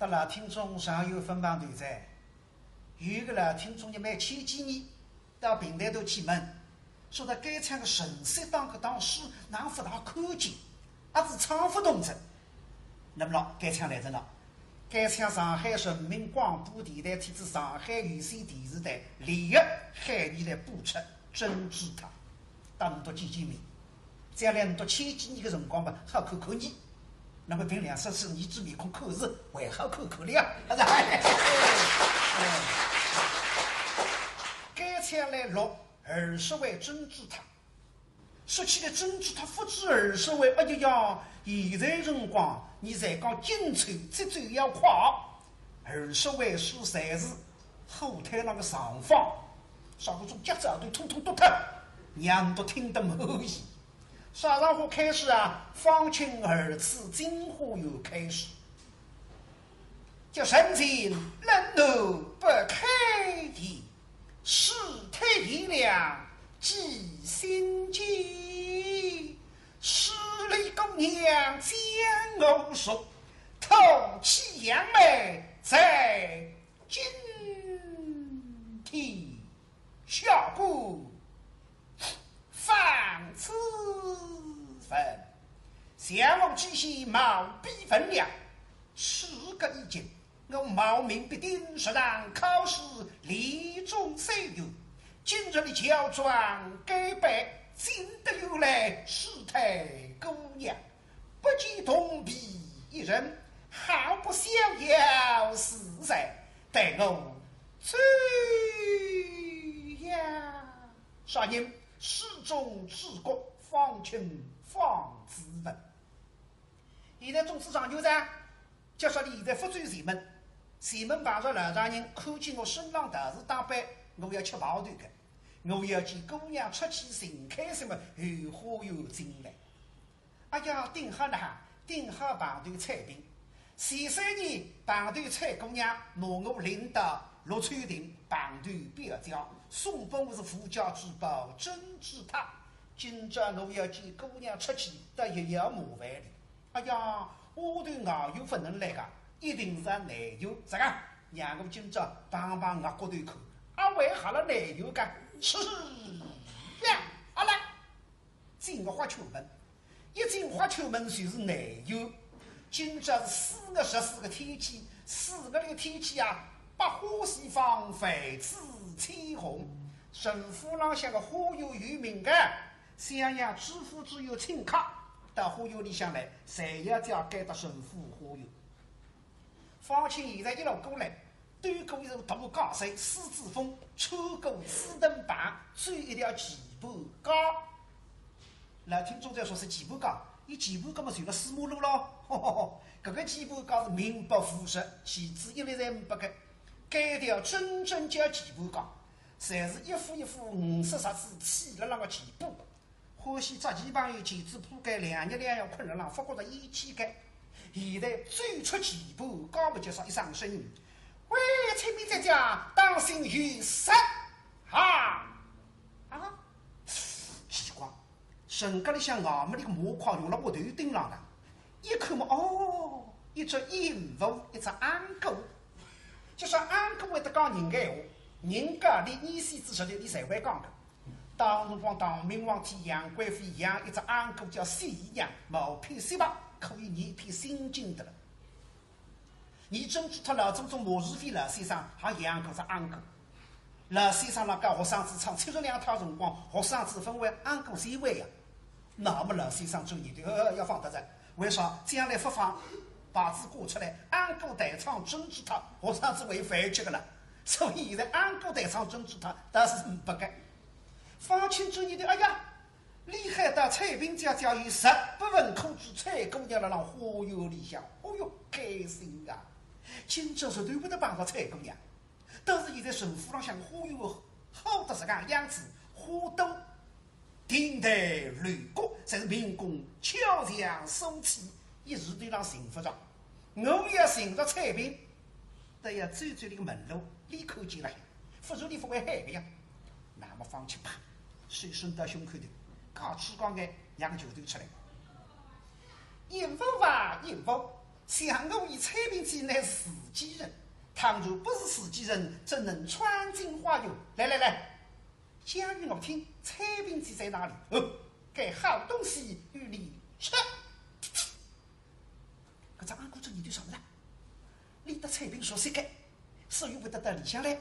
到了听众上有分榜队在，有个了听众也买前几年到平台头去问，说他该唱个神色当个当时哪不大可见，还是唱不动着。那么了，该唱来着了。该唱上海人民广播电台替上海有线电视台联合海里来播出真知他，当多几几年，再来多前几年的辰光吧，好看看你。那么凭2-3次你只面孔口是为好口口了呀？该唱来录20位真知他。说起来真知他不止20位，哎呀，现在辰光你才讲紧凑，节奏要快。20位数才是后台那个上方，上个种节奏都通通都透，娘都听得满意。啥上火开始啊？方清2次金花又开始，叫神情冷怒不开的，世态炎凉记心机，十里姑娘将我说，透气扬眉在今天下步放此分，相望之心毛必分量，此个意见我冒名必定是让考试理中虽有，今日的乔装改扮进得有来世态姑娘，不及同比一人，毫不逍遥自在，待我追呀！啥人世中治国方清方自问。现在总市长就在叫说你现在福州前门碰着老丈人，看见我身上大是打扮，我要吃跑团的，我要见姑娘出去寻开什么有花有精来。哎呀，顶好碰团菜兵，前3年碰团菜姑娘拿我领导陆川亭碰团表教，送本我是富家之宝真知他。今朝我要见姑娘出去，得也要麻烦的。哎呀，我对外友不能来个，一定是内友，这个让我今朝帮我骨头口，阿为好了内友个，吃呀！好了，进个花球门，一进花球门就是内友。今朝是4月14个天气，4个那个天气啊，百花齐放，翡翠千红，神府浪向个花友有名个。想要知府只有请客到花园里向来，谁要叫该到神府花园。方清现在一路过来，端过一首大高山，狮子峰，穿过四灯板，追一条棋盘高。老听众在说是棋盘高，伊棋盘高嘛随了4马路咯。这个棋盘高是名不副实，棋子一来才500个，该条真正叫棋盘高，侪是一副50啥子砌了那个棋盘。欢喜扎棋盘有棋子铺盖，2日2夜困了浪，发觉着1起盖。现在最出棋盘，高不介绍一上声音，喂，前面在家当心有失哈啊！奇怪，神格里向衙门里个马框用了我头顶上的，一看嘛，哦，一只鹦鹉，一只安狗。就说安狗会得讲人家话，人家你意思之说的，你才会讲的。当辰光，唐明皇替杨贵妃养一只安狗叫西洋，毛片西吧，可以念篇心经的了。你真知他老祖宗马世飞老先生还养过只安狗。老先生那教学生子唱72套辰光，学生子分为安狗3位呀。那么老先生注意的要放得着，为啥将来发放把字过出来，安狗代唱真知他，学生子为反击的了。所以现在安狗代唱真知他，但是500个。方清注意的，哎呀，厉害的蔡兵家有10不问口之蔡姑娘了，让花园里向，哦哟，开心啊！今朝是对不得帮到蔡姑娘，但是现在神府上向花园好的这个样子，花都亭台楼阁，才是民工敲墙收起，一时对让幸福着。我要寻着蔡兵，都要走这个门路，立刻进来，不然你不会害的呀。那么方清啪，水伸到胸口头，搞吃光眼，让个球头出来。淫妇啊，淫妇，想我以蔡平记乃是自己人，倘若不是自己人，怎能穿金花油？来，讲与我听，蔡平记在哪里？给好东西与你吃。搿只安姑子你对什么了？你得蔡平说谁个？所以会得到里向来。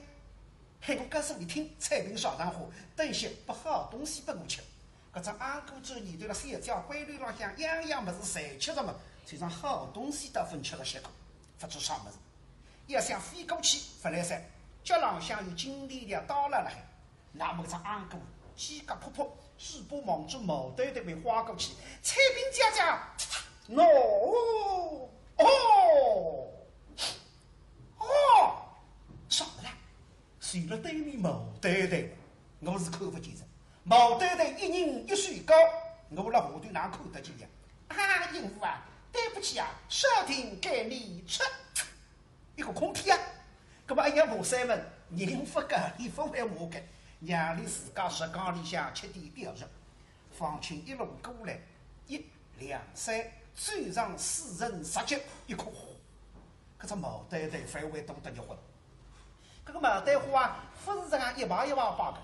ให้我告诉你听，蔡平上上火，等些不好东西拨我吃。搿只安姑子你对了社交规律浪向样样物事侪吃着么？就让好东西都分吃了些个，不知啥物事。要想飞过去，不来噻，脚浪向有金链条倒了了海。那么搿只安姑鸡甲扑扑，嘴巴望着毛豆豆被划过去。蔡平姐姐，啥么啦？随了对面毛豆豆，我是看不见人。毛豆豆一人一岁高，我辣下头哪看得见呀？淫妇啊，对不起啊，少廷给你吃一个空屁啊！搿么哎呀，母三们，人不个，你不会我个，让你自家石缸里向吃点吊肉。方清一路过来，1、2、3，最上4人17一颗。搿只毛豆豆范围多得结婚。搿个毛豆花啊，不是这样一排一排摆的，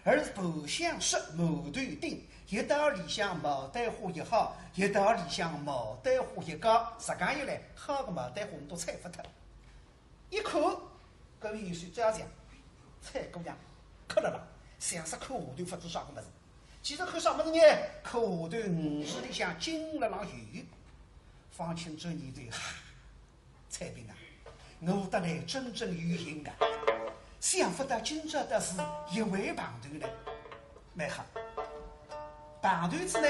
而是不像是毛豆丁。一道里向毛豆花一好，一道里向毛豆花一高，实讲一来，好个毛豆花你都采不脱。一看，搿位有谁这样讲？蔡姑娘，看了啦，想是看下头不知啥个么子。其实看啥么子呢？看下头5时里向金了浪鱼。方清这你对蔡平啊，我得来真正有心啊！想不到今朝的是一位旁头呢，蛮好。旁头子呢，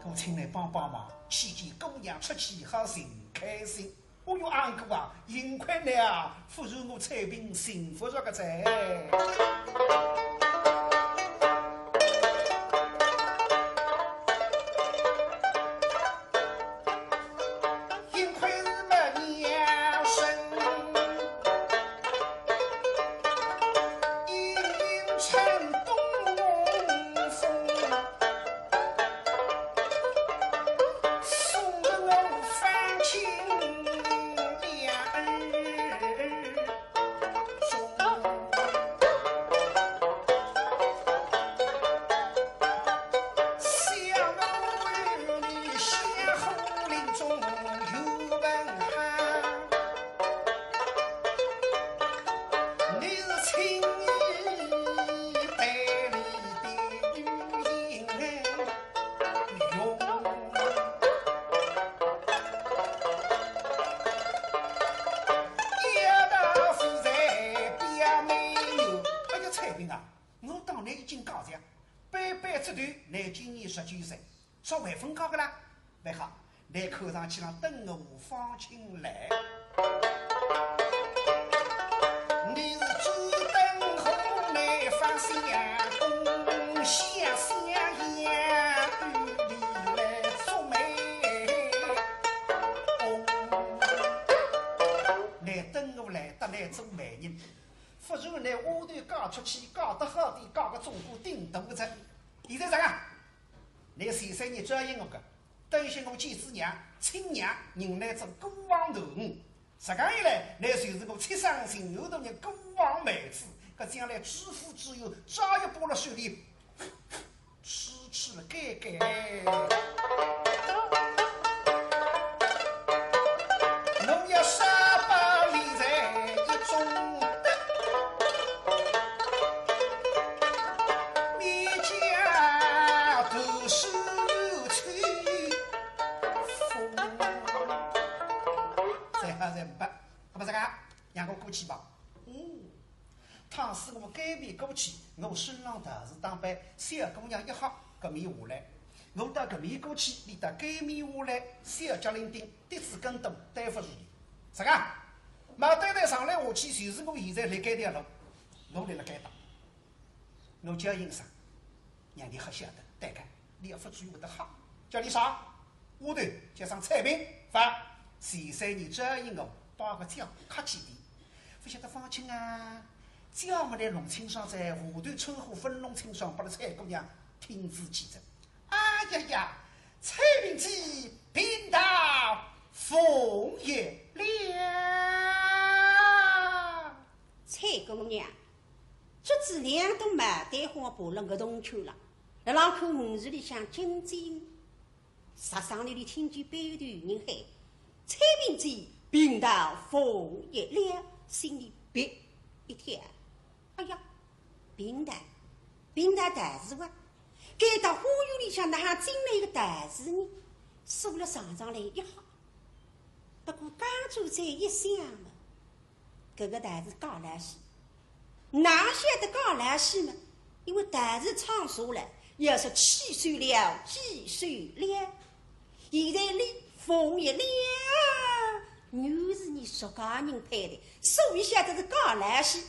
我请来帮忙，期间姑娘出去好寻开心。哦哟，安哥啊，幸亏了，不如我蔡平幸福着个在。稍微分高个啦，还好，来口上去让等我放清来。你是主灯红来放香公，香香烟雨里来做美公。来等我来得来做美人，不如来下头搞出去，搞得好的，搞个中国顶头子。现在啥个？你33年转应我个，等些我见子娘、亲娘，人来做孤王头鱼。实讲一来，那就是我七伤心牛头人孤王妹子。搿将来知府只有抓一把了手里，吃了盖盖。侬要杀把理财一种。让我过去吧。倘使我改变过去，我身上头是打扮小姑娘一好，搿面下来，我到搿面过去，你到改面下来，小脚伶仃，滴子更多，对不住你。啥个？毛豆豆上来下去，就是我现在来改条路，我来了改道。我叫应啥？让你好晓得，大概你要不注意我的好，叫你啥？下头加上彩屏，发43年这一我把个脚客气点。不晓得方清啊，叫我来龙青上在下头春火分龙青上，把那蔡姑娘听之记着。哎呀呀，蔡明记平大也了。蔡姑娘，这次两都买单花布了个冬秋了，在浪口门市里向金针，杀上里听见背头人喊：“蔡明子病到风也了。”心里别一跳，哎呀，病的大事哇！该到花园里向那还进来一个大事呢，梳了上来一好。不过刚走在一想嘛，这个大事搞来事，哪晓得搞来事嘛？因为大事唱熟了，要是气水了，气水了，现在里风也了。又是你说家人派的，所以晓得是搞来事。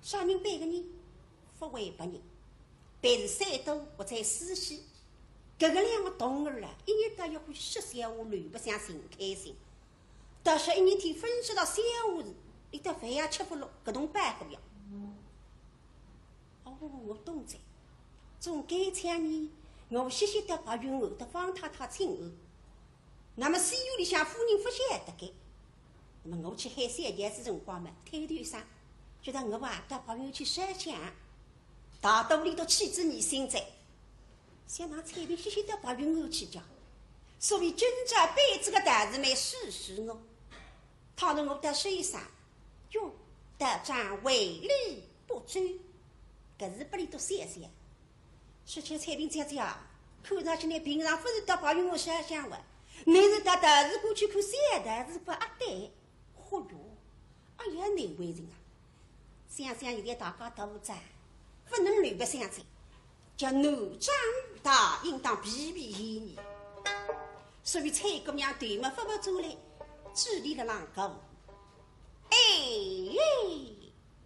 啥人派个呢？不为别人，便是山东或者四溪。这个两个动儿啊，一年到要会说闲话，乱不相心开心。到时一年天分析到闲话时，你到饭也吃不落，搿种办不了。哦，我懂在。从该场呢，我歇歇到白云后的方太太亲后。那么西院里向夫人不晓得该，那么我去海山前是辰光嘛，推头上，觉得我啊到朋友去烧香，大肚里头妻子你心在，想拿彩屏歇歇到白云后去讲，所以今朝辈子个大事没试试我，倘若我到水上，哟，得仗为力不足，搿是不里头想想，说起彩屏这样子啊，看上去你平常不是到白云后烧香的。你是到大事过去看三大事不阿对，嚯哟，哎呀难为人啊！想想现在大家都在，不能乱不相在，叫男长大应当皮皮严严。所以蔡姑娘对么不走来，指理了啷个？哎，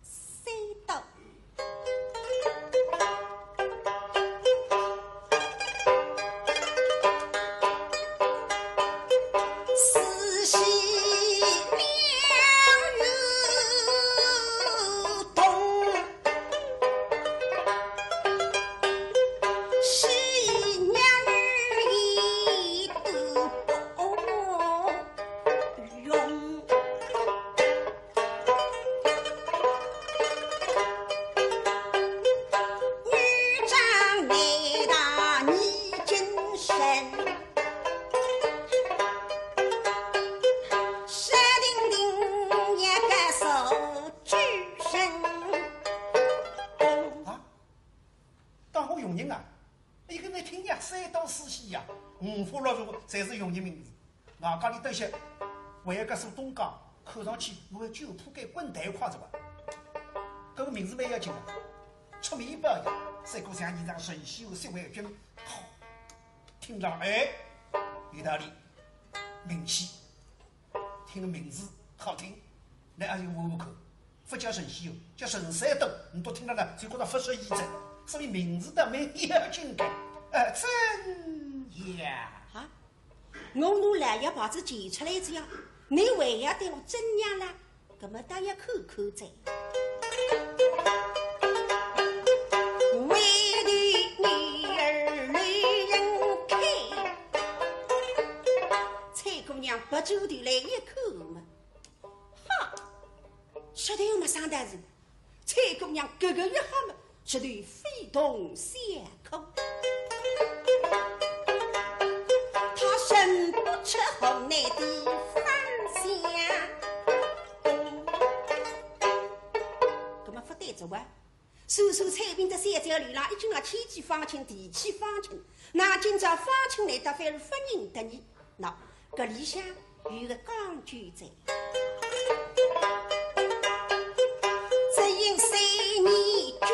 谁到？才是用人名字，外加里这些，为一个说东江，看上去我酒铺该滚台夸着吧。这个名字蛮要紧的，出名不一样，三个像你这样神仙和三位军，好，听着哎，有道理，名气，听个名字好听，那还有户口，不叫神仙哦，叫神山东，你都听到了，就觉得不说意在，所以名字的蛮要紧的，真呀。我拿蓝药牌子寄出来这样，你还要对我怎样啦？搿么大家看看在。为的女儿女人开，蔡姑娘不走的来一口嘛，哈，舌头没上大事，蔡姑娘咯咯一哈嘛，舌头飞动三口。人不吃红内的芳香，搿么不对着哇？手彩屏的三角里浪，已经要天气芳亲，地气芳亲。那今朝芳亲来到，反而不认得你。喏，搿里向有个讲究在，只因三年久。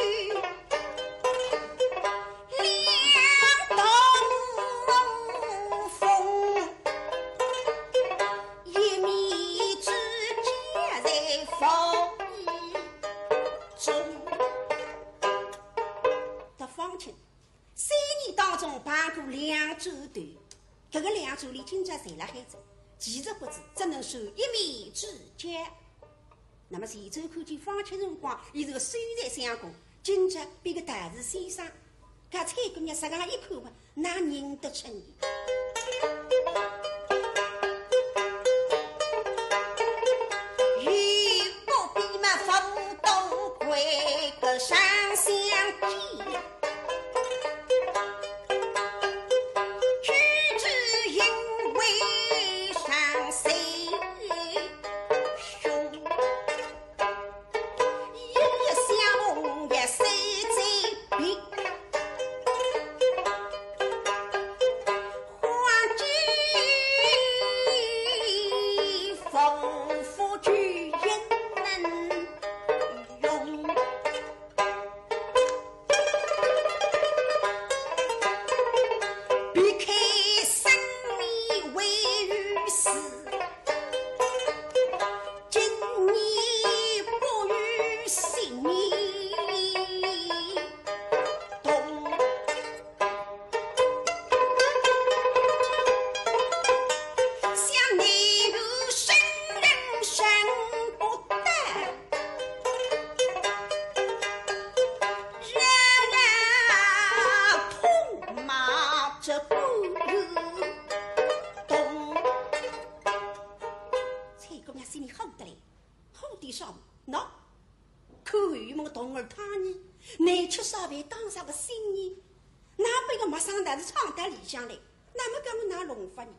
两周头，这个2周里今朝谁了孩子？其实不知，只能受一面之交。那么前周看见方切辰光，伊是个虽然相公，今朝比个大事先生，搿蔡姑娘实上一看嘛，哪认得出你？子你好得来，好的上喏，口语蒙童儿他呢，难吃烧饭当啥个心意？哪不要没上台子唱台里向来，那么讲我拿龙发呢？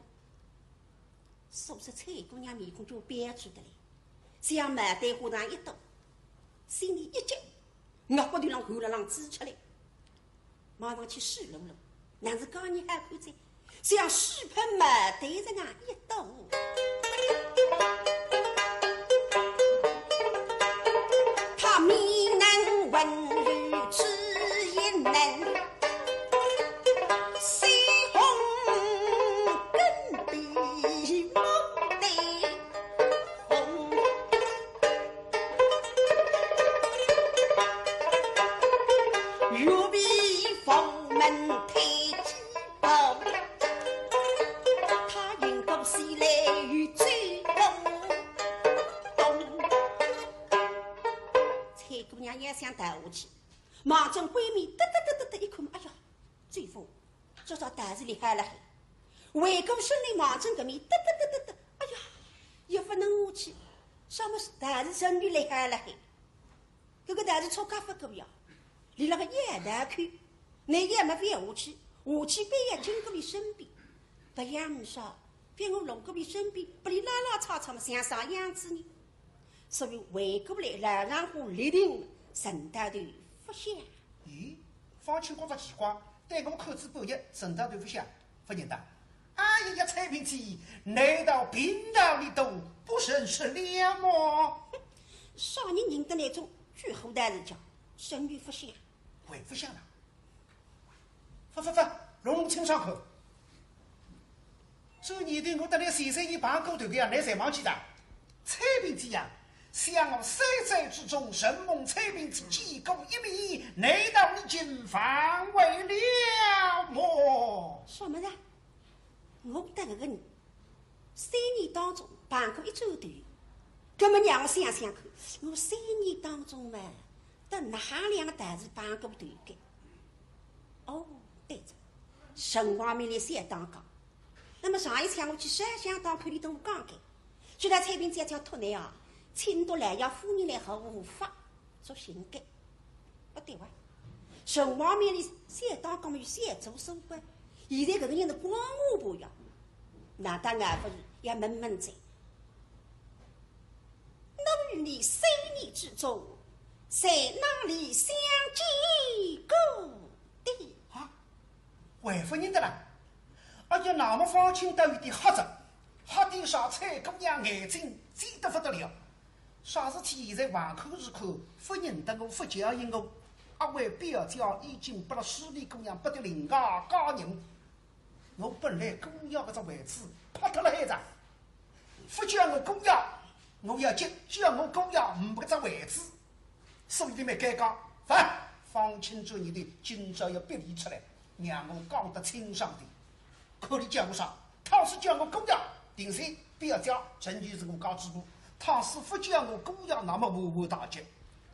说是蔡姑娘面孔就憋住的嘞，像麻袋花上一抖，心里一急，我不就让后来让指出来，马上去试喽喽，那是刚你还看在，像水盆麻袋子那一抖。他面能文语只一能，西红根比木得红，玉臂凤门推鸡包，他应够西来与最蔡姑娘也想带下去，忙将闺蜜得一看，哎呀，最风，这招胆子厉害了很。回过身来忙将个面得，哎呀，也不能下去，什么胆子真的厉害了很。这个胆子超咖发够呀，离那个眼袋看，那也没变下去被也经过你身边，不样说，变我龙过你身边，不你拉拉吵吵嘛，像啥样子呢？所以回过来来让我立定陈大头不想。咦，方清觉着奇怪，对我口子半日，陈大头不想，不认得。阿爷呀，蔡平记，难道贫道里头不认识了吗？少年认得那种巨后代人家，生于不想，回不想了。龙清上口。这年头我得来331旁狗头个呀，来才忘记的。蔡平记呀。想我三载之中，神梦蔡平之几功一米，难道你竟反为了我？什么的？我得个人3年当中办过一周团，根本让我想想看，我3年当中嘛，得哪两个单子办过团的？哦，对着，神话面里先当讲。那么上一场我去山乡当看你都讲的，就在蔡平这条托内啊。请到来要夫人来和无法做行改，不对哇！神王面里先当讲嘛，先做手官。现在搿个人的光我不要，哪当俺不是也闷闷在？我与你3年之中，在哪里相见过的？啊，还不认得了？而且那么方清都有点黑着，黑点上蔡姑娘眼睛尖得不得了。啥事体现在黄口日口，不认得我，不教应我。阿位表教已经把了市里姑娘不得另外高人。我本来公要搿只位置拍脱了海子，不叫我公要，我要接，叫我公要没搿只位置，所以你没该讲。方清这你的今朝要逼离出来，让我讲得清爽点。可你叫我啥？倘是叫我公要，定谁表教，证据是我讲之过。倘是不叫我公要，那么我大吉。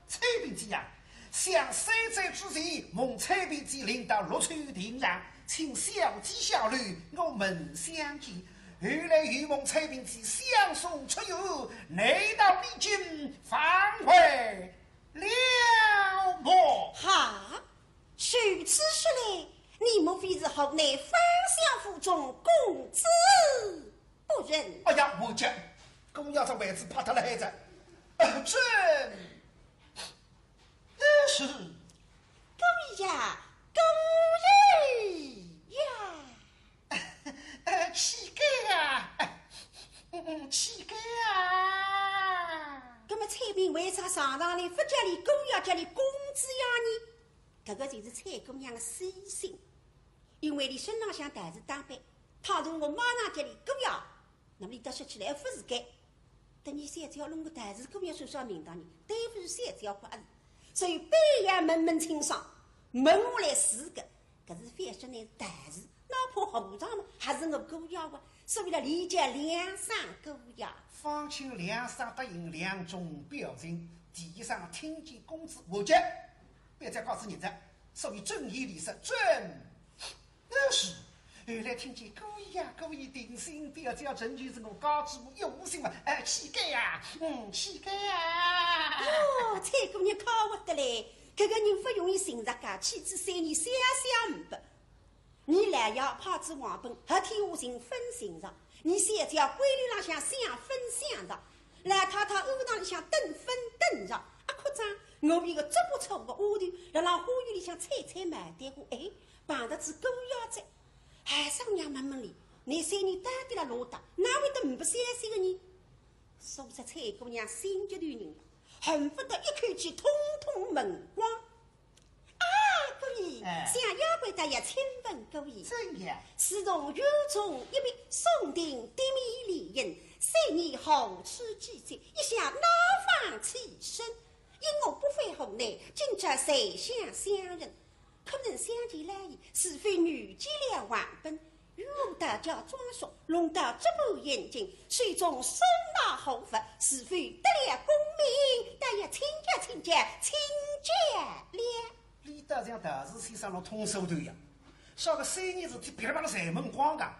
蔡平之呀，向3载之前，蒙蔡平之领导陆川庭上，请小姐小女我们相见。后来与蒙蔡平之相送出游，来到北京返回了么？哈，如此说来，你莫非是河内方相府中公子不仁？哎呀，我讲。公要这位置拍他的孩子，真是公呀，公人呀，乞丐啊，乞丐啊！那么蔡平为啥上来不叫你公要叫你公子呀呢？这个就是蔡姑娘的私心，因为你身上想带着打扮，倘若我马上叫你公要，那么你到说起来不是该。等你现在要弄个台子，姑娘手上名堂呢，对不是现在要花子，所以背也闷清爽，问我来四个，可是反说呢台子，哪怕和尚嘛，还是我姑娘啊，所以了理解两三姑娘。方清两三答应两种表情，地上听见公子我讲，别再告诉你的，所以正义理是真，那是后来听见故意呀，故意定心的这样成就是我高知我有心嘛，乞丐呀，乞丐呀。哦，蔡姑娘靠我的嘞，这个人不容易寻着个，妻子3年想想不。你来要炮子王本，和天下人分寻着，你先叫闺女浪向想分想着，来太太屋堂里向等分等着。科长，我为个足不错个丫头，辣浪花园里向采采买点过，碰得只狗腰子。海上娘问问你，你3年到底了落达，哪会得不相信个人？说着蔡姑娘心急的人，恨不得一口气通通问光。啊，姑爷，想要归大爷亲问姑爷，真的？自从狱中一笔送定低迷离人，3年后此几载，一向恼放起身。因我不悔红内，今朝谁想相认？可能相见来意，是非女见了万本。与我大叫装束，弄到这部眼睛，水中松脑后发，是非得了功名，大爷请教请教请教了。李大将大事先生了通手头呀，少个3年事体噼里啪啦侪问光噶。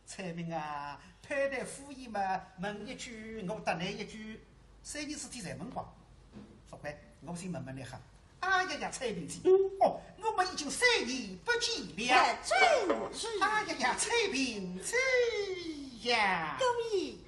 蔡明啊，派代敷衍嘛，问一句我答你一句，3年事体侪问光。不乖，我先问问你哈。哎呀呀，蔡明姐，我们已经3年不见了。真是。哎呀呀，蔡明姐呀，故意。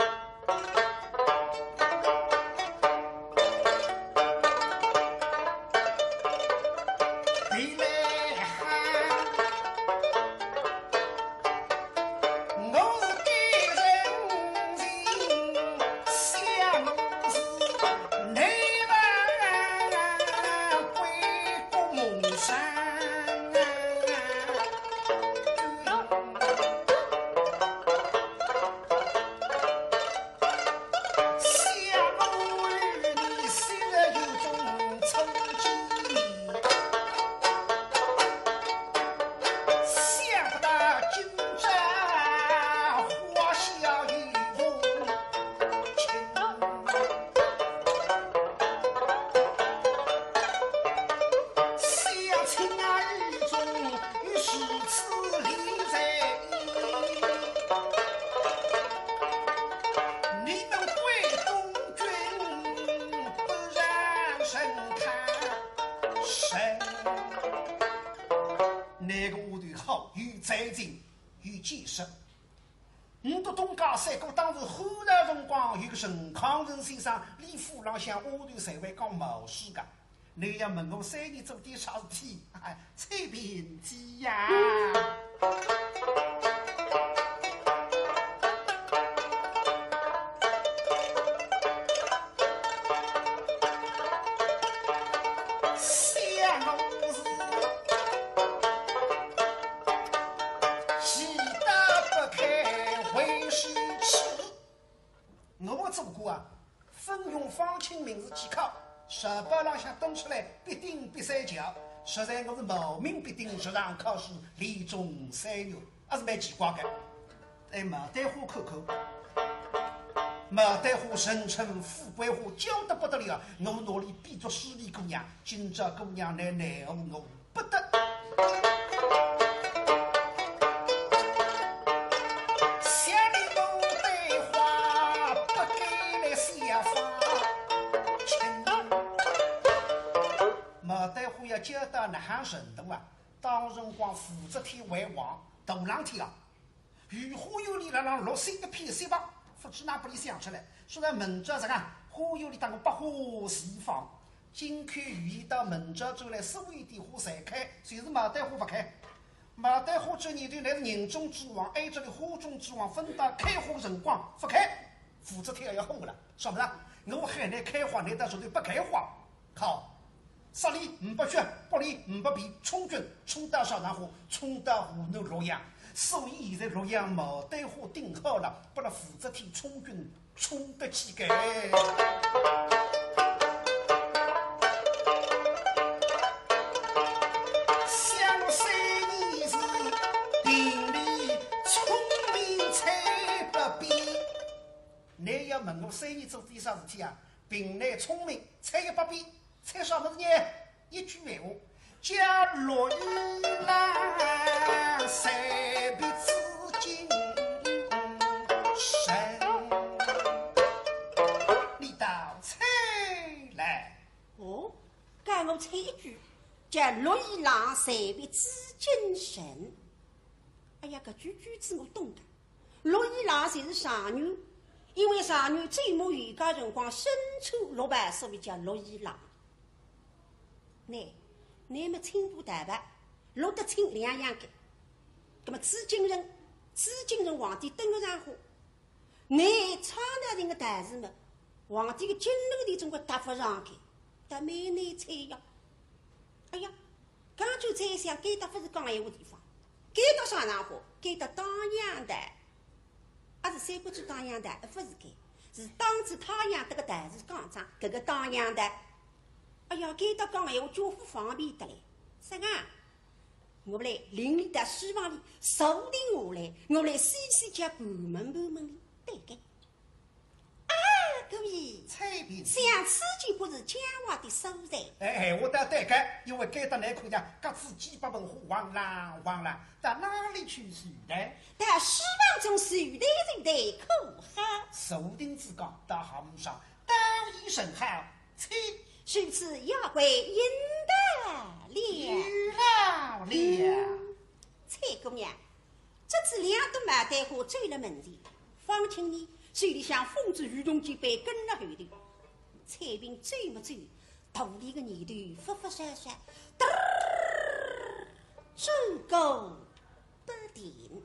那个屋头好有财经有见识。你到东家三国当时后来辰光有个陈康仁先生李府郎向屋头谁会讲谋事的，你要问我3年做点啥事体，随便记呀。方清名字记考，18浪向登出来必定必三角。实在我是冒名必定直上考试，理中3牛，还是蛮奇怪的。牡丹花看看，牡丹花神称富贵花，娇得不得了。我哪里比作势利姑娘？今朝姑娘来奈何我不得。交到那行程度啊，当辰光武则天为王，大冷天啊，御花园里让落新一片雪棒，不知哪不里想出来，说在门家这个花园里当个百花齐放，今看御意到门家走来，所有的花侪开，就是牡丹花不开。牡丹花这年头乃是人中之王，挨着的花中之王，分到开花辰光不开，武则天要轰了，晓不啦？我海南开花，你到这里不开花，好。10里5不血，8里5不皮，充军充到小南湖，充到湖南洛阳。所以现在洛阳牡丹花顶好了，不然武则天充军充得起个。想3年是定力聪明才不比。你要问我3年做点啥事体啊？平内聪明才也不比。猜啥么子呢？一句话，假如一郎三鼻子。后插一句，叫陆一郎随为紫禁神。哎呀，搿句子我懂的。陆一郎就是上女，因为上女追慕于家辰光身处陆白，所以叫陆一郎。你们清补大白，陆得清两样的。那么紫禁城皇帝登了上火，你苍大人的大事嘛，皇帝的金楼里总归搭不上去，但没难猜呀。哎呀，刚就猜想该搭不是讲闲话地方，该到上上火，该到当阳台，还是三国志当阳台，不是该，是当初太阳这个台是讲章，这个当阳台。哎呀，该到讲闲话，交付方便得来，啥个？我来邻里的书房里坐定下来，我来细细讲盘门里对个。啊，各位，彩屏像此间不是讲话的所在。我得对个，因为该到来看讲，各自几百本书忘了，到哪里去书呢？到书房中书台可好？寿定之讲到项目上，道义甚好，如此要归应得了。蔡姑娘，这次两朵牡丹花走了门前，方请你手里向风子雨中几杯跟了后头。蔡平走没走，肚里的泥头发闪闪，走过不停。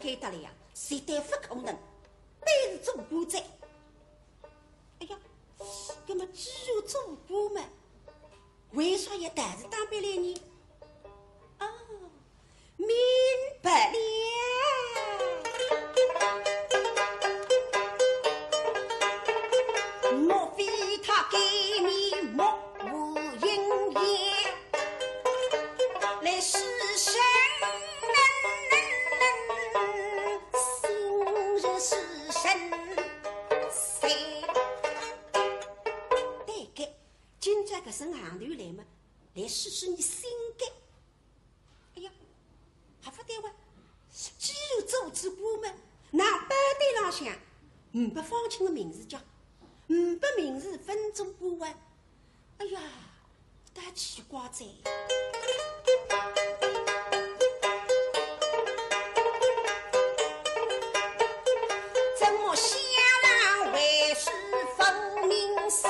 开得了呀，绝对不可能，但是做官在。哎呀，那么只有做官嘛，为啥要但是当兵来呢？哦，明白了。莫非他给你莫无应言来施神？升行头来嘛，来试试你心肝。哎呀，还不对哇！只有做主官嘛，那班队浪向500方清的名字叫500名字分中不完。哎呀，太奇怪哉！怎么下郎为是分明事？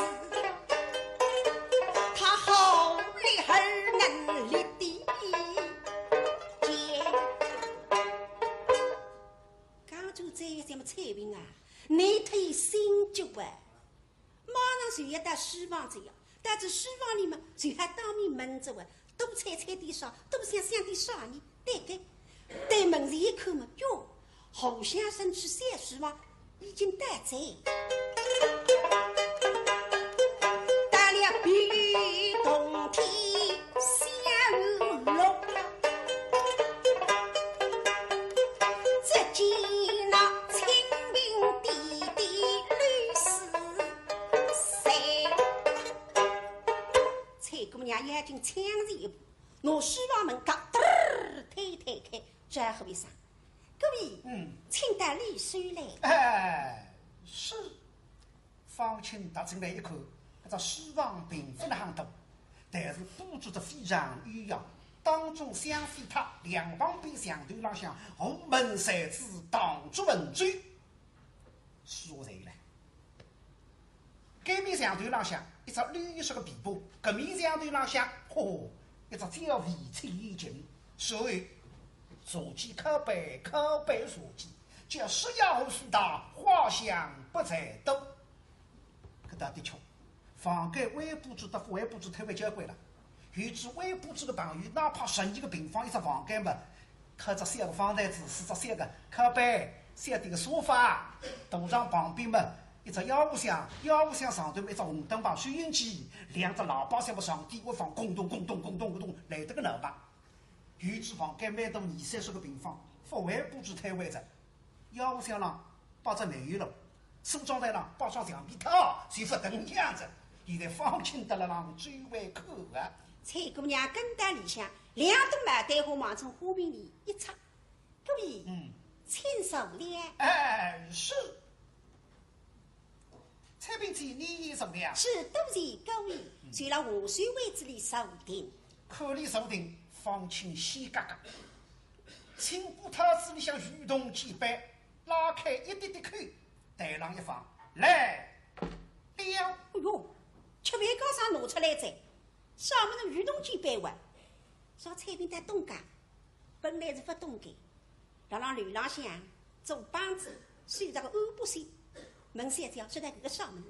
他好厉害能力的剑，刚就在什么彩屏啊？你推心就啊！马上就要到书房去呀，但是书房里嘛，就还当面闷着啊，多猜猜点啥，多想想点啥呢？对个，对门子一看嘛，哟，侯先生去写书房已经带在，带了碧玉洞天香楼，只见那清明地的绿丝伞，蔡姑娘眼睛抢着一步，拿书房门嘎嘚儿推开，转后一声。各位，请带礼书来。哎，是。方清踏进来一看，这书房并不很大，但是布置得非常优雅。当中相飞塔两旁边墙头浪向红门三字挡住文章，说谁了？这面墙头浪向一只绿色的壁布，这面墙头浪向一只叫微翠眼镜，所以所见可悲所见，叫石窑树大，花香不在多。搿搭的确，房间外布置的外布置太为交关了。有只外布置的朋友，哪怕12个平方一只房间嘛，靠着3个方台子，4只3个靠背，3点个沙发，大床旁边嘛，一只药物箱，药物箱上头一只红灯棒收音机，2只喇叭在我上底会放咣咚咣咚咣咚咣咚来得个闹吧。有只房间蛮大，20-30个平方，户外布置太完整。药物箱上摆只煤油炉，梳妆台上摆上橡皮套，就不等样子。现在放心得了让最为可啊！蔡姑娘跟单里向2朵牡丹花往从花瓶里一插，各位，请受了。哎，是。蔡平姐，你也受了？是，多谢各位，就让下水位子里收定。可里收定，方清喜嘎嘎。青布套子里向蠕动几杯，拉开一点点口，台上一放，来了。哎呦，吃饭刚上拿出来在。上面的鱼动几百万，上菜饼在东家，本来是不东家，让刘浪向做帮子，睡着个欧不睡，门三角是在这个上面，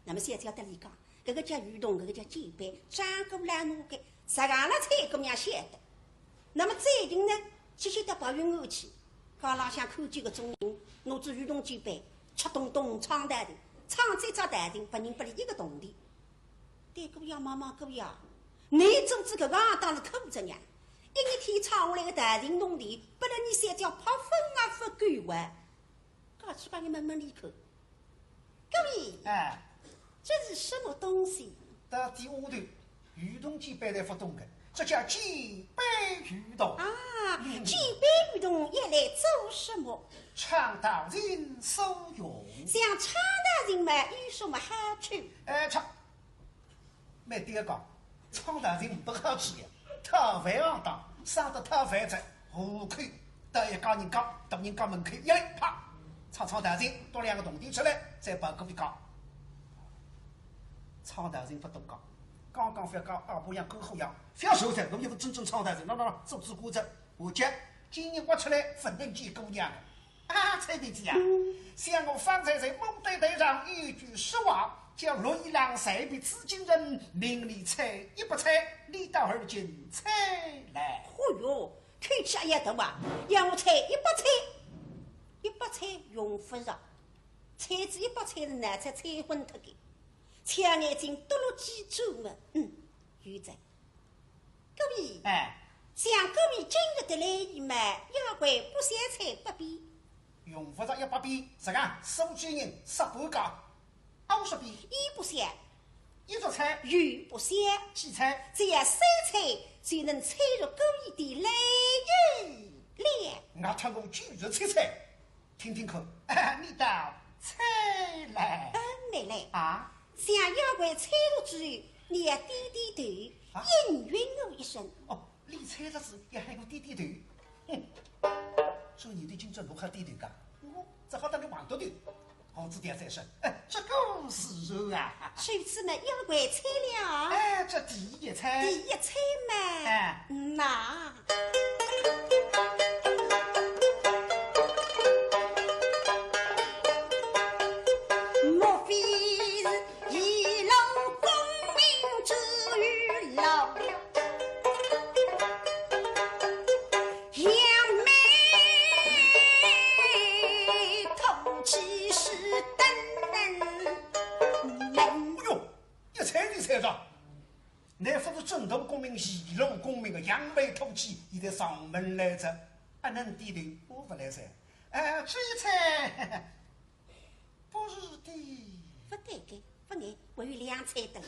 那么三角得里讲，这个叫鱼动，这个叫几百，转过来拿个，实干了菜姑娘写的。那么最近呢，谢谢到白云安去，高浪向看见个中人，拿着鱼动几百，吃东东唱台的，唱这只台的，不人不理一个动的。对姑娘妈妈姑娘。你总之个行当是可不着呢，一天唱下来个大庭弄地，不然你三角拍分啊不够完，告诉把你们里口。各位，哎，这是什么东西？到第5段，鱼动几杯来发动的，这叫几杯鱼动啊！几杯鱼动也来做什么？唱大人所用。像唱大人嘛，有什么好处？唱，没爹讲。唱大人不好吃的，太饭行当，生得太饭在，虎口到一家人家，到人家门口一啪，唱大人多2个铜钿出来，再把各位讲。唱大人不懂讲，刚刚反讲二婆样、狗虎样，不要收财，侬就是真正唱大人，喏，做主顾着，我讲今日挖出来不能见姑娘啊，蔡妹子啊，像我方才在蒙对台上有一句实话。叫陆一郎随便紫金人，名利猜一不猜，李道二斤猜来。哦哟，看起也得吧？让我猜一百猜用不着，猜子一百猜是难猜猜昏脱的，抢眼睛多了几周嘛。有在。各位，像各位今日的来意嘛，要怪不想猜不必。用不着100币，是个收据人18个。20币，一不想，一桌菜，鱼不想，几菜，这样3菜就能猜入各位的来意了。我唱过9日菜，听听看，你到菜来。奶奶啊，向妖怪猜了之后，你也点点头，应允我一声。哦，理菜的事也还有点点头。所以你对今朝如何点头噶？我只好等你忘得头。好子点再说，这个是肉啊！首次呢，妖怪猜了。哎，这第一猜。第一猜嘛。哎，那。莫非是一路功名之于老？杨梅透气是等人。哟，一猜就猜着，乃不是正头功名、一路功名的扬眉吐气，已在上门来着。能点头，我不来猜。这一猜。不是的，不对的，不然我有两猜的。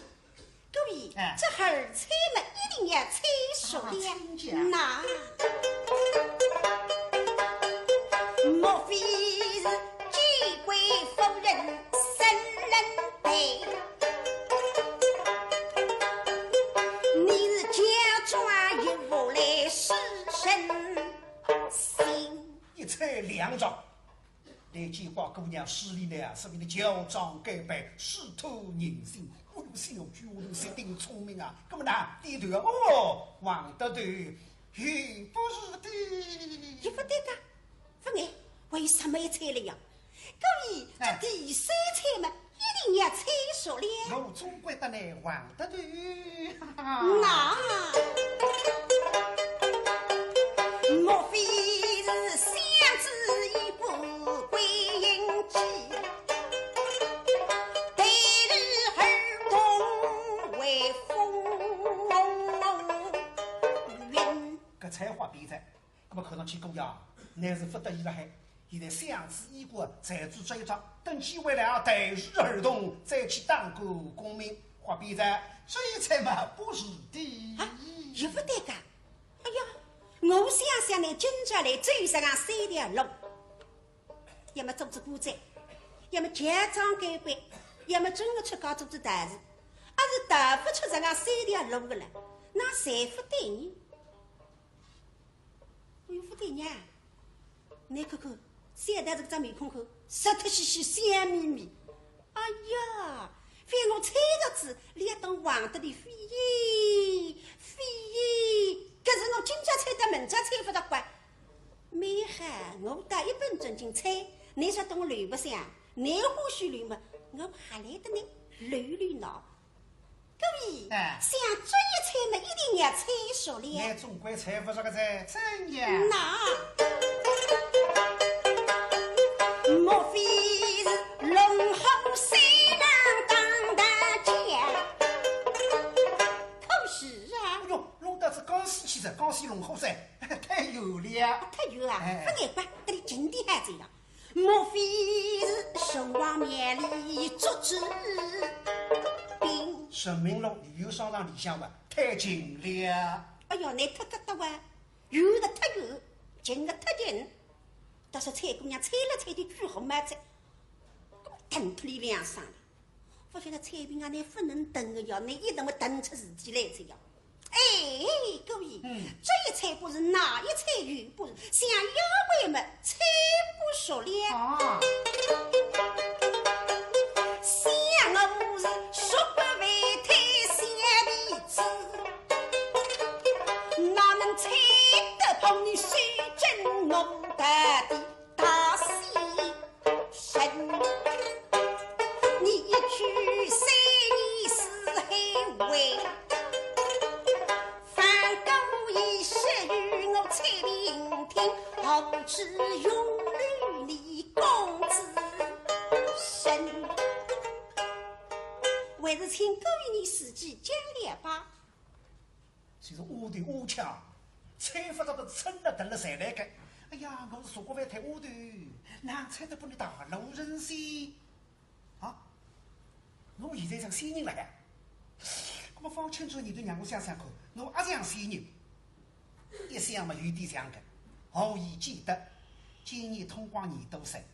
各位，这二猜嘛，一定要猜熟了。那莫非是姬贵夫人生人陪？你是假装一无来失身心？一猜两张。那计划姑娘势力呢，是为了矫装改扮，试图人心。哦哟，小菊，我是定聪明啊！那么呢，低头啊，哦，望得头，嘿，不是的，也不对的，不然为什么要猜了呀？各位，这第三猜嘛，一定要猜熟了。我总归得来望得头。那莫非是相知一步归阴计？对日儿童为风云。搿才华比赛，搿么看上去姑娘乃是不得已了海。现在相知已过，才做这一仗，等机会了，对日而动，再去当个公民。花比赛，这一猜嘛不是的。也不对噶。哎呀，我想想呢，今朝来走上三条路，要么组织古仔，要么假装改扮，要么真的出高组织大事，还是逃不出这个三条路的了，那谁不对呢？哎呦，不对呢！你看看，现在这个张面孔口，实特兮兮香眯眯。哎呀，非我猜着子，连当王得的飞耶飞耶！可是我今朝猜的明朝猜不得怪。没哈，我打一本正经猜，你说等我乱不想，你或许乱嘛，我还来得呢乱乱闹。各位，想专业猜嘛，一定要猜熟了。你总归猜不着个噻，真呀？那莫非是龙后三郎当大将？可是啊！哎呦，弄得是江西气质，江西龙虎噻，太有了！太有啊！不眼光，这里经典还这样。莫非是神王面里捉之兵？神明路旅游商场里向吧，太近了。哎呦，你太疙瘩哇！有的太有，近的太近。倒是蔡姑娘猜了猜的巨好买菜，等脱你两声了。我觉得蔡平啊，你不能等的呀，你一定会等出事体来这样。哎，各位，这一猜不是，那一猜又不是，像妖怪们猜不熟了。想我是说不为太想的子，哪能猜得碰你水真弄得的大喜神？你一去三年四海为，反狗一时与我猜聆听，何知永虑你公子身？还是请各位你自己讲了吧。就是乌头乌枪，猜不着的撑了等了谁来个？哎呀，我是说过外太乌头，哪猜得不你大路人噻？啊，我现在像新人了呀。那么放清楚你对让我想想看，我也像新人，一想嘛有点像个。何以记得今年通关年度赛，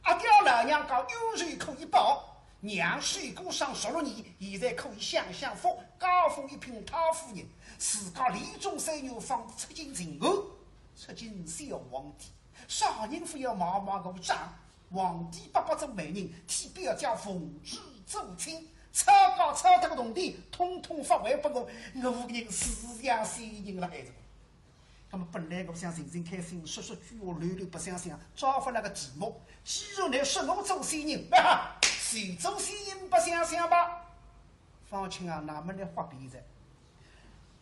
阿爹老娘讲有水可以报，娘水果上16年，现在可以享享福，高封一品太夫人，自家李中三牛方出尽人后，出尽小皇帝，少人非要毛毛个长，皇帝爸爸做媒人，替表家奉旨做亲。超高超大个铜钿，统统发还给我，我人思想先人了孩子。那么本来我想认真开心，说说句话，溜溜不想想，招发那个题目，既然来说我做先人，谁做先人不想想吧？方清啊，哪么来发笔子？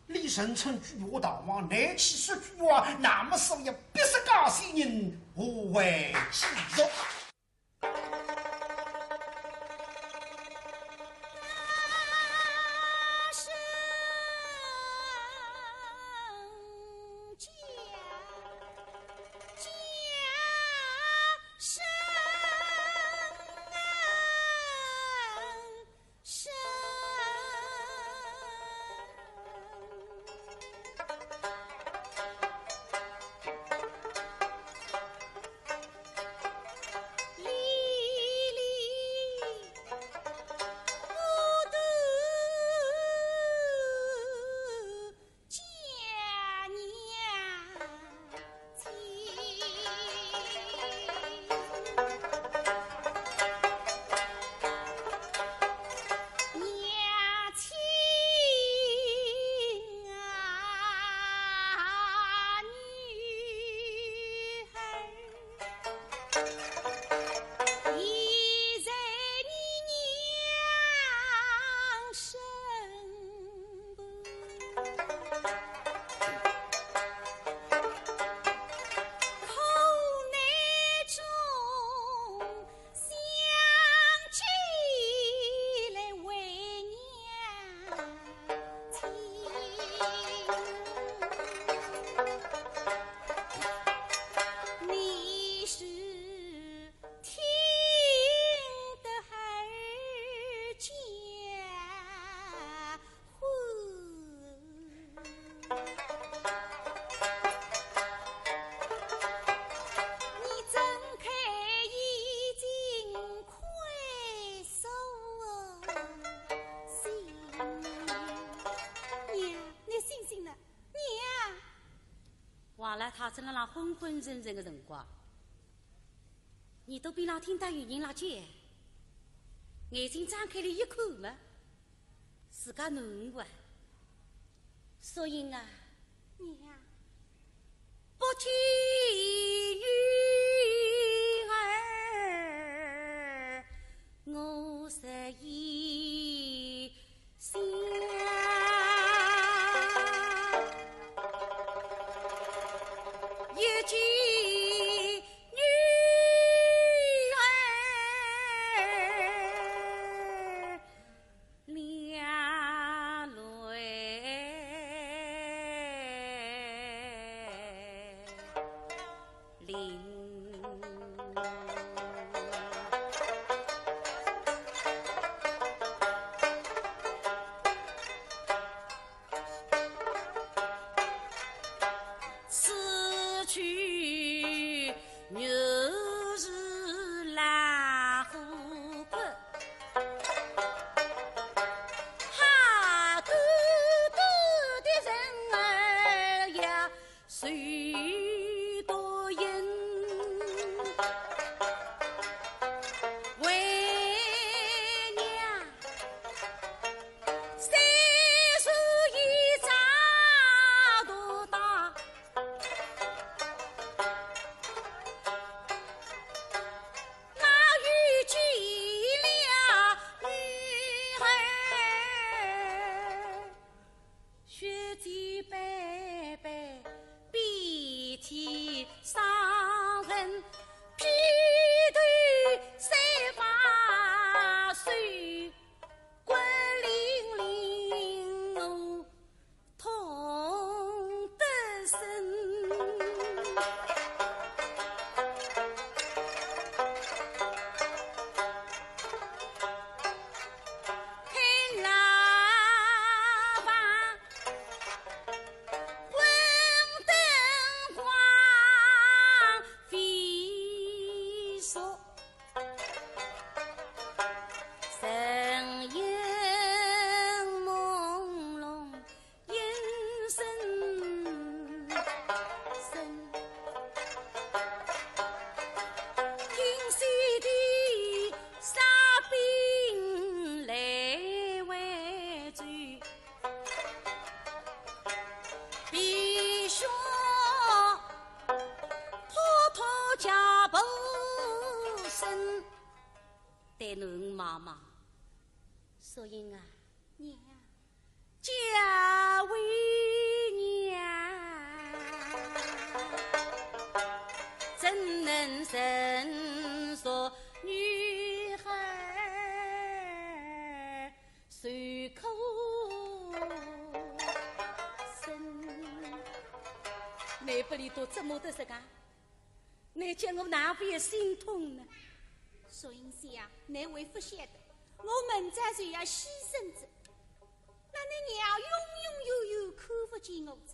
李神春句话大王，来去说句话，那么所以必是搞先人，无为继续。话了，他正在那昏昏沉沉的辰光，耳朵边浪听到有人拉叫，眼睛张开了一看嘛，自家囡儿啊，索性啊，娘，不听女儿，我实已想。有句女儿两泪淋。不生，对侬妈妈，所以啊，娘，嫁为娘，怎能生说女孩随口生？你不里多怎么的这个？你叫我哪边心痛呢？索英香，你为不晓得，我们在就要牺牲着，那你娘永永远远看不见我着。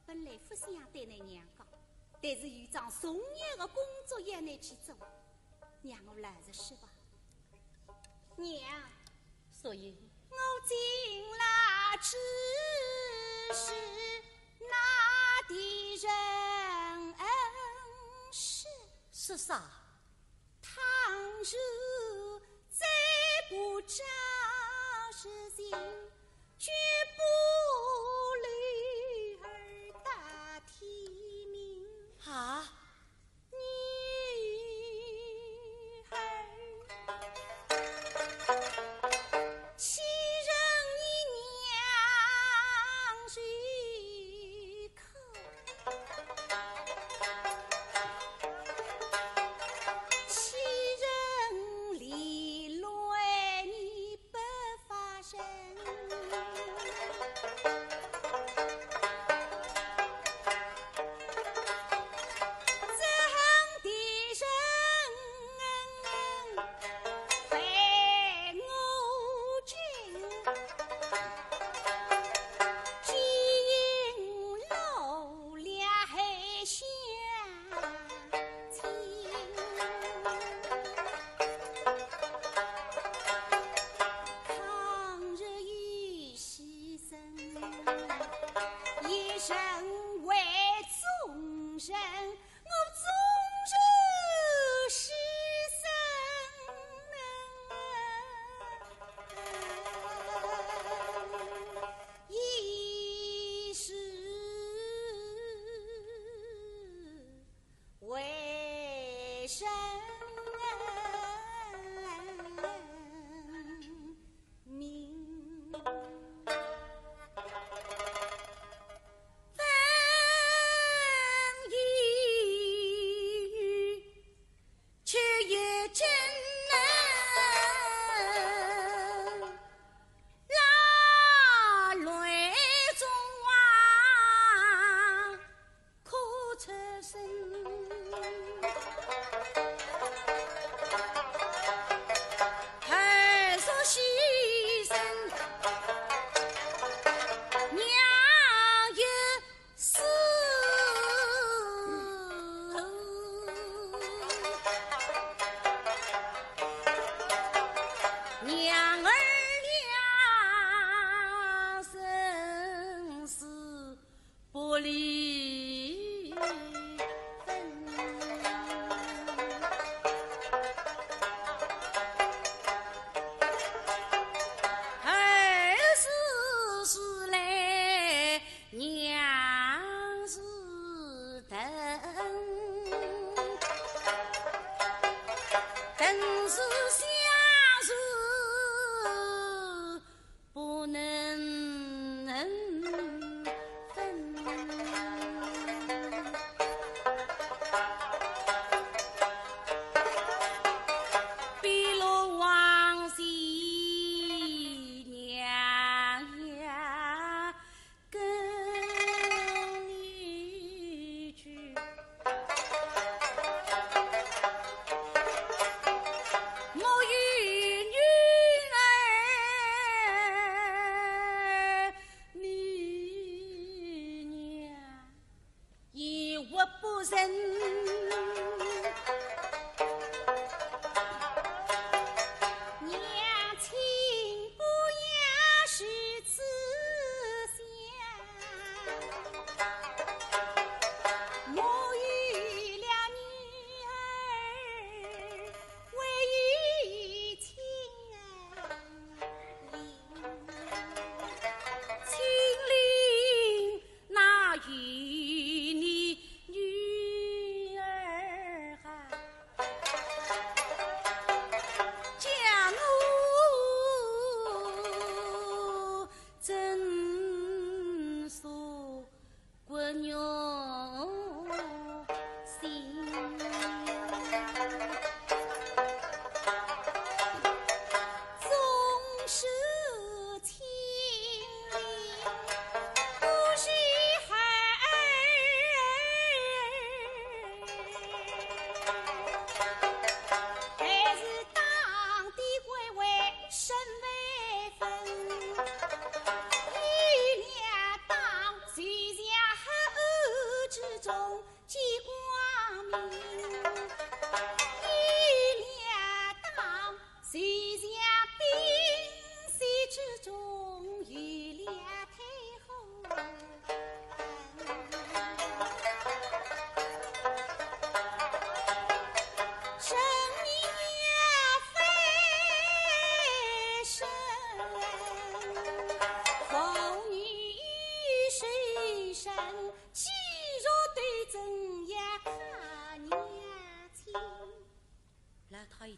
本来不想对你娘讲，但是有桩重要的工作要你去做，让我来着是吧？娘，所以我进了只是那的人是啥？倘若再不找实情，绝不离儿大体命。啊，女儿岂容你娘随口？岂人离乱你不发生？怎的人非我君？只因老俩还相亲。倘若有牺牲，一生为众人，我终究牺牲一世为生命。分一语，却也真能拉乱中啊，可出声。儿说牺牲，娘也是。娘儿俩生死不离分。儿是来，娘是等，等是相守，不能分。比落往昔娘呀，跟你去。我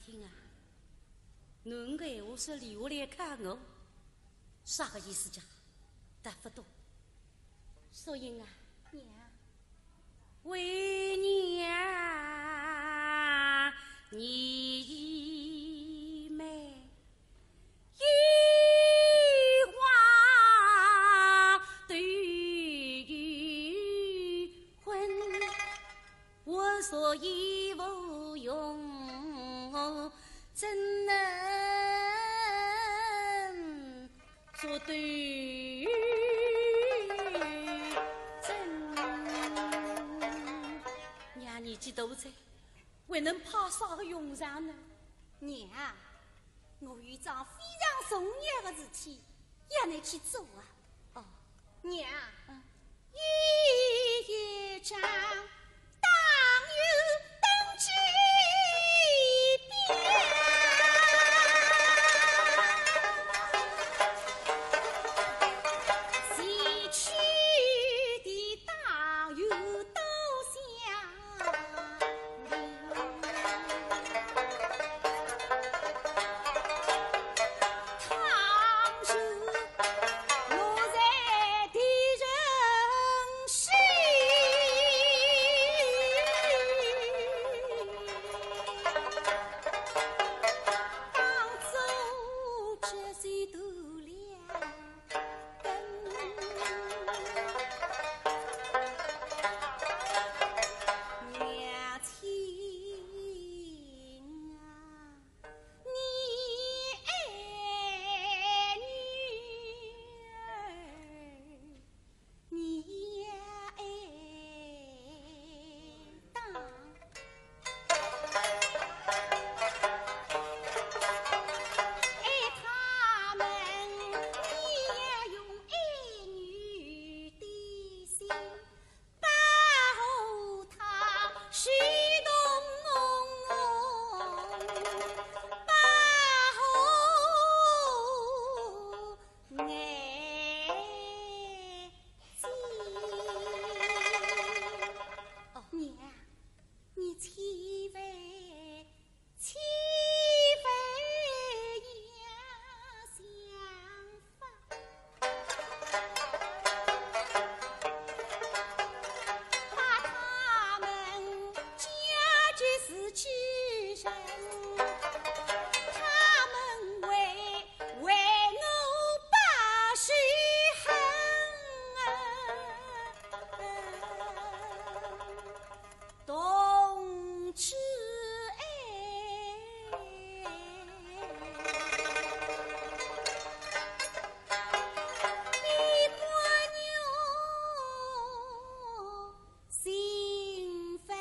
听啊，侬个闲话说留下来看我，啥个意思讲？答不懂。素英啊，娘，为娘你美一花对于婚，我所以无用，怎能做对？娘年纪大才，还能怕啥个用场呢？娘，我有桩非常重要的事体要你去做啊！哦，娘，一张当有登记表，西去的当有都相邻。倘若落在敌人手，当走这些度两根。娘亲啊，你爱女儿，你呀爱当。爱他们，你也用爱女的心保护他，许动保护爱情。哦，娘，你千万千万要想法。把他们嫁绝是去人，他们为我把谁恨？同志哎，你关牛兴奋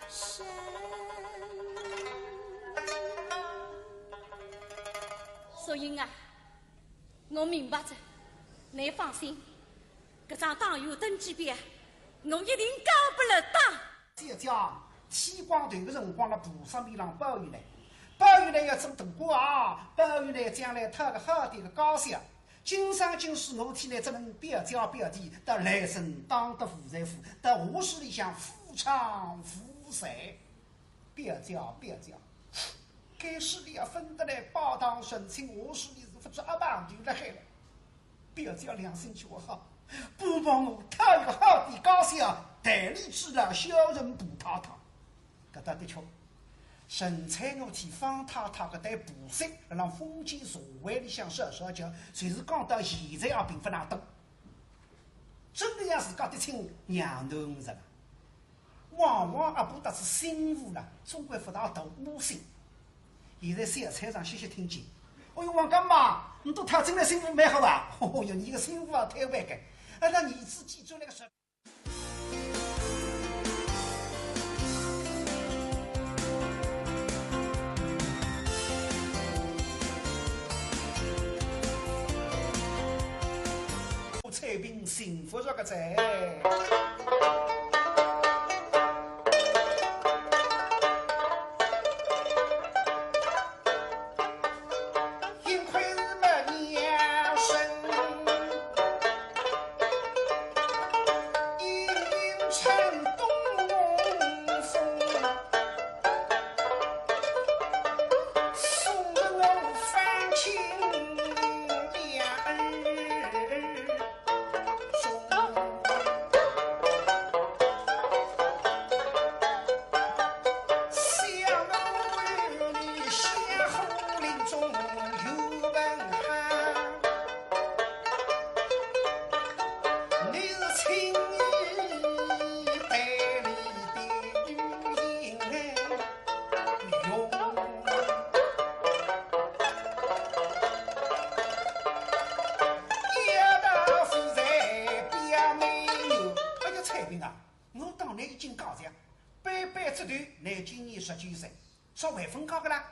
深。素英啊，我明白着，你放心，搿张党有登记表，我一定讲不了当。再讲天光头的辰光，辣菩萨面上抱怨来，抱怨来要做大官啊，抱怨来将来讨个好点的高下。今生今世，我天来只能表教表弟，到来生当得富财富，到卧室里向富昌富财。表教表教，该市里也分得来包堂顺亲，卧室里是不知阿棒就辣海了。表教良心就好，不帮我讨一个好点高下，代理之了小人补太太。搿搭的确，神采我天方太太搿对菩萨让封建社会里向说说叫，随是讲到现在也并不难懂。真的让自家的亲娘头着了，往往阿婆得是辛苦了，总归不大大无心。现在小菜上歇歇听见，哎呦，王干妈，你都太真了，辛苦蛮好啊！哦哟，你个辛苦啊，太歪个，让你自己做那个事。彩屏幸福这个在。幸亏是没娘生，阴沉东平啊，我当年已经讲讲，百般之段，乃今年19岁，稍微分高个啦，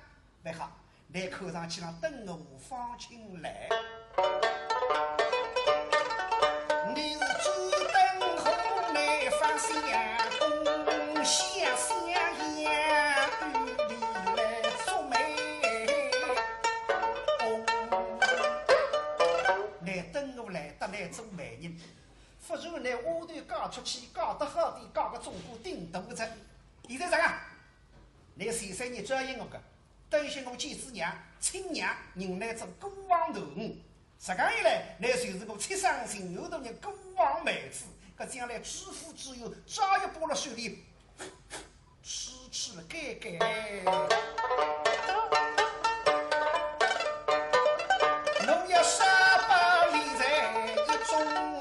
为好，来口上去让等我放亲来。你是朱灯红来放香公，香香烟雨里来做媒公，来等我来得来做媒人。不如呢，下头嫁出去，嫁得好的，嫁个中国顶大子。现在啥个？你33年转应我个，等些我见子娘、亲娘，人来做孤王头五。实讲以来，那就是我七伤心后头人孤王妹子，搿将来知府只有抓一把了手里，吃了盖盖。侬要杀把理财一种。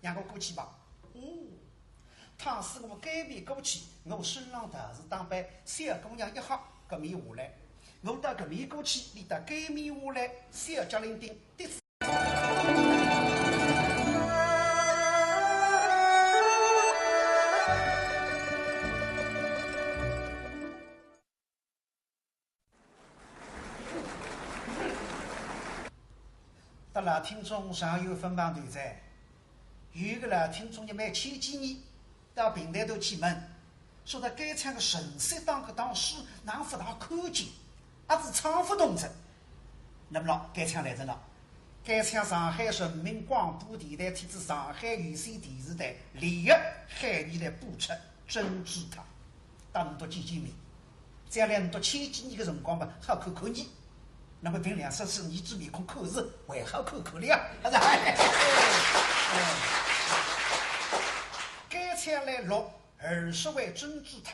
让我过去吧。倘使我改变过去，我身上头是当班小姑娘一号，革命下来，我到革命过去，你到改命下来，小家林丁的。得了，听众上有分帮团在。有个了，听众一买前几年到平台头去问，说他该唱个神色当个当时哪不大看见，还是唱不动着。那么了，该唱来着了，该唱上海人民广播电台替至上海有线电视台联合海里来播出真知他，当多见面，再来多前几年的辰光吧，好看看你。那么凭良心说，你这面孔口是为好口口了呀？还是该钱来录20位真知他，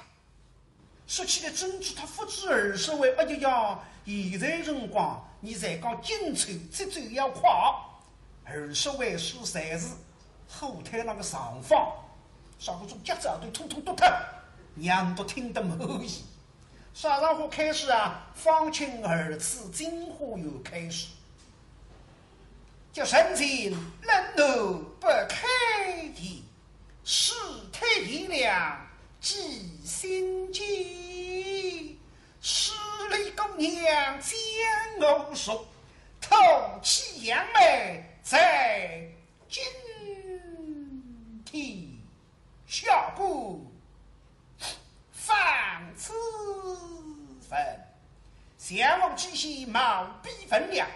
说起来真知他不止20位，哎呀，现在辰光你才讲紧凑，节奏要快，20位数才是后台那个上方，上个种节奏都通通都透，娘都听得满意。啥上话开始啊？方清二次金花又开始，叫神情冷怒不开题，世态炎凉记心机，十里姑娘将我说，透气扬眉在今天下顾放此分，相望之心毛必分量，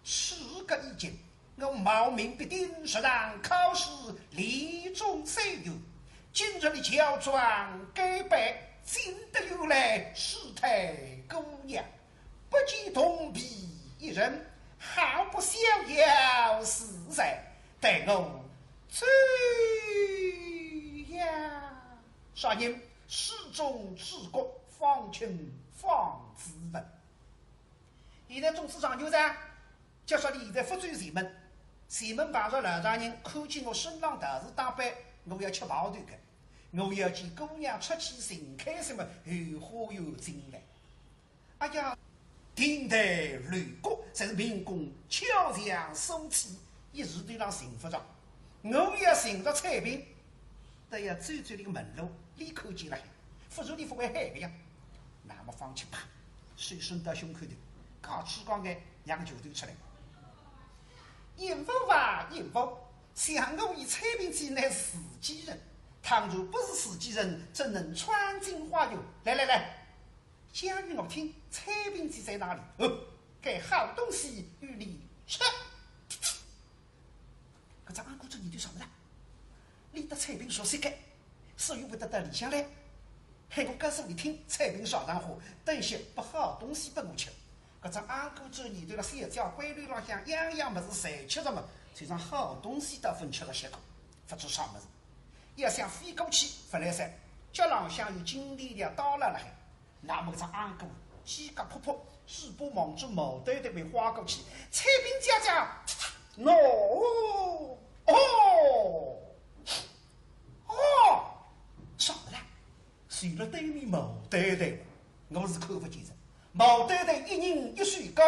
是个意见。我冒名必定是让考试理中虽有，今日的乔装改扮，进得有来世态姑娘，不见同比一人，毫不逍遥自在，待我追呀！啥人？世中治国，方清方子文。现在总市长就在，就说你现在福州前门，前门碰着老丈人，看见我身上头是打扮，我要吃跑团的，我要见姑娘出去寻开什么有花有金来。哎呀，天台乱国才是民工敲墙收起，一时对让幸福着。我要寻着彩屏，都要走那个门路。立刻进来，不如你不会害个呀？那么放弃吧，手伸到胸口头，刚吃光眼，两个球头出来。淫妇啊，淫妇！想我以彩屏记乃是自己人，倘若不是自己人，怎能穿金花油？来来来，讲与我听，彩屏记在哪里？给好东西与你吃。可这安姑子你对什么了？你的彩屏说谁改？所以会得到理想来，还我告诉你听，彩屏上上火，等些不好东西拨我吃。搿张安哥子你对了社交规律浪向样样物事侪吃着嘛，就让好东西都分吃了些口，不知啥物事。要想飞过去，不来噻，脚浪向有金力量倒了了海，那么搿张安哥鸡甲扑扑，嘴巴望着毛堆堆被划过去，彩屏家家，哦。上不来，随了对面毛对对，我是看不见人。毛对对一人1岁高，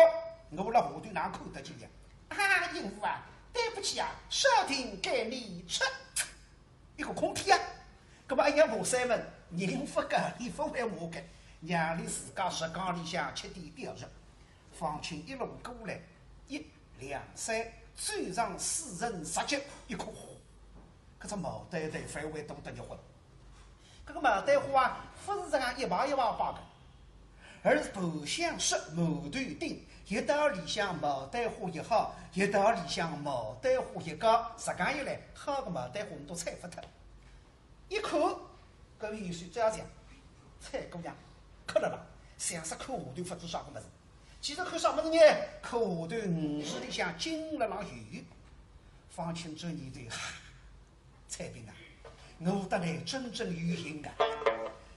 我辣下头哪看得见呀？啊，淫妇啊，对不起啊，少廷给你吃一个空屁啊！搿么哎呀，马三问，人不隔离不为我隔，让你自家石缸里向吃点掉肉。方清一路过来，1、2、3，最上4人10级一颗火。搿只毛对对反为多得结婚。搿个毛对花啊，不是这样一排一排摆的，而是不像是毛对顶，一道里向毛对花一好，一道里向毛对花一高，实讲一来，好个毛对花你都猜不脱。一看，搿元帅这样讲，蔡姑娘看了啦，想是看下头不知啥个么子。其实看啥么子呢？看下头5时里向金了浪雨。方清这一对，蔡兵啊，我得来真正有幸啊！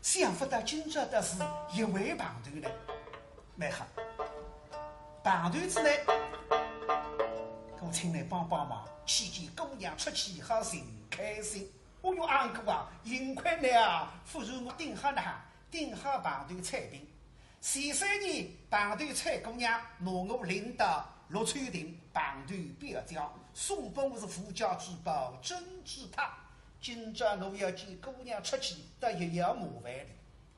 想不到今朝的是一位旁头呢，蛮好。旁头子呢，我请来帮帮忙，期间姑娘出去好寻开心。哦哟，安哥啊，幸亏了，不如我顶好呢，顶好旁头蔡兵。前3年旁头蔡姑娘拿我领到陆川亭旁头表教，送本我是富家之宝，真之他。今朝我要见姑娘出去，得一要麻烦哩。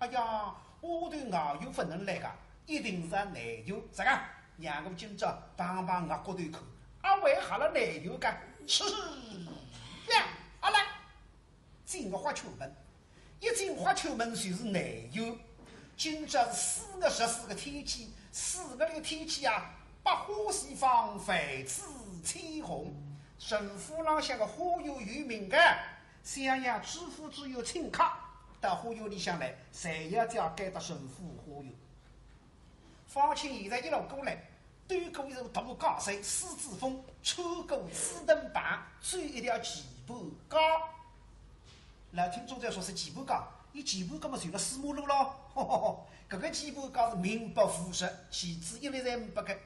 哎呀，下头外友不能来个，一定是内友。啥个？让我今朝帮帮我骨头看，阿为好了内友个，吃呀！好了。进个花球门，一进花球门就是内友。今朝是4月14个天气，4月的天气啊，百花齐放，翡翠千红。神府浪向个花园有名个，想要知府只有请客到花园里向来，谁要交给到神府花园。方清现在一路过来，端过一首大江水，狮子峰，穿过紫灯板，追一条棋盘高。老听众在说是棋盘高，伊棋盘高么随了4马路咯。搿个棋盘高是名不副实，棋子一来侪500个，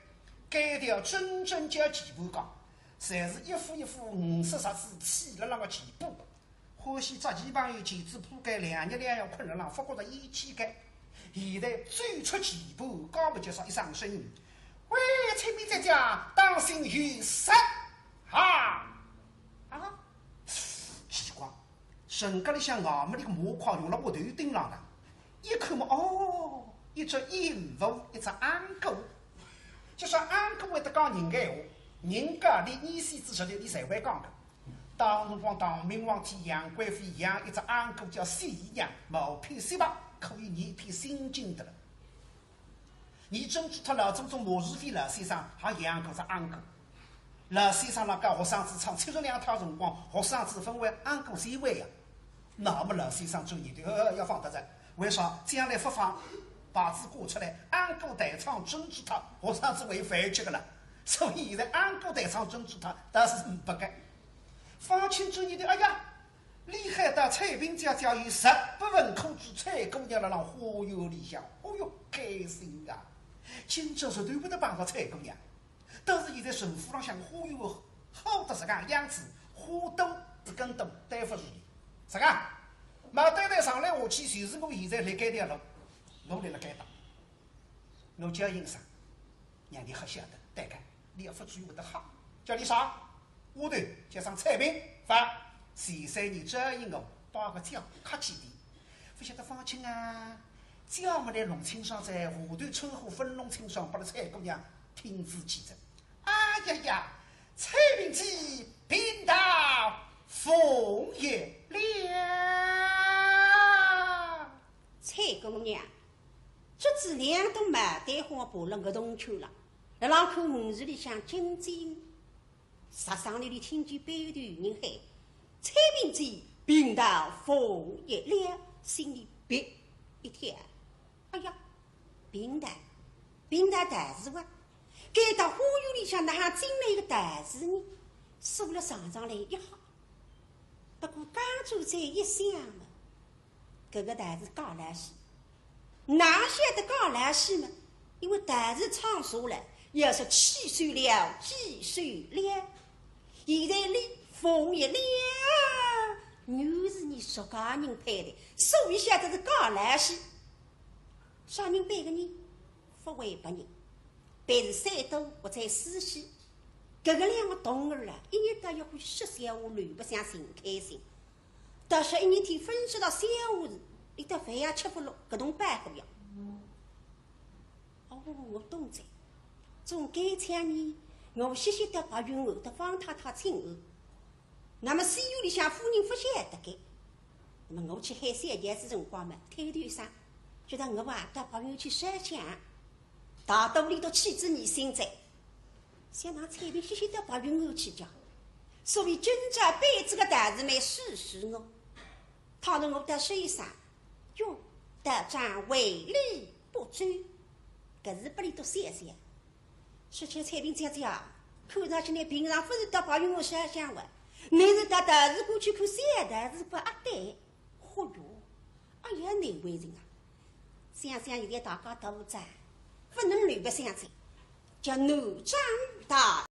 该条真正叫棋盘高，侪是一副一副50石子砌了那个棋盘。欢喜捉棋朋友棋子铺盖2日2夜困了浪，发觉着1千盖。现在追出棋盘高不就说一声声音，喂，前面在家当心有失哈啊！奇怪。城格里向外面那个马筐用了我头顶上的，一看嘛，哦，一只鹦鹉，一只安狗。就说安狗会得讲人间话，人家连意思之实的你侪会讲的。当辰光唐明皇替杨贵妃养一只安狗叫西洋，毛片西巴可以念一篇心经的了。你真知他老祖宗马世飞老先生还养过只安狗。老先生那教学生子唱72套辰光，学生子分为安狗3位呀。那么老先生注意的要放得着，为啥将来发放牌子挂出来，安狗代唱真知他，学生子会反击的了。所以现在安狗代唱真知他，但是500个。方清注意的，哎呀，厉害的蔡兵家有10不文可知蔡姑娘了让花园里向，哦哟，开心啊！今朝是对不得帮到蔡姑娘，但是现在城府浪向花园好得这个样子，花多一根多，对不住你。啥个？毛对对上来下去，就是我现在来该条路，我来了该打，我叫应啥？让你好晓得，大概你要不注意我的好，叫你啥？下头加上彩屏发，前3年这应我帮个叫客气点，不晓得方清啊，叫我来龙青上在下头称呼分龙青上，把那蔡姑娘听之起着。哎呀呀，蔡明记贫道奉爷了。蔡姑娘，这子俩都买对花布了个冬秋了，在那口5时里向金金。杀上里的听见背头人喊蔡明记贫道奉爷了，心里别一跳，哎呀，贫道大事哇！该到花园里向那还进来一个大事呢，坐了床上来一好。不过刚做在一想嘛，这个大事搞来西，哪晓得搞来西嘛？因为大事唱说了，要是气岁了，几岁了？现在你奉爷了，又是你里说家人配的，所以现在是搞来西。啥人背个人？不为别人，便是山东或者四西。这个两个动儿啊，一年到要会说闲话，乱不相心开心。但是一年天分析到闲话时，你的饭也吃不落，搿种办法呀。哦，我懂在。从改前呢，我谢谢的把云后的方太太请我。那么西院里向夫人不晓得该，那么我去海山前是辰光嘛，推断上，觉得我啊到朋友去烧香，大肚里头妻子你心在，想拿菜饼谢谢的把云后去讲，所以真正辈子个大事没事实我，倘若我得水上，哟，得长为力不足，搿是不里头想想。说起菜饼这样子啊，看上去呢平常不是到把云后烧香的。你是到大事过去看三大事不阿对，嚯哟，哎呀难为人啊！想想现在大家都在，不能乱不相在，叫南张大。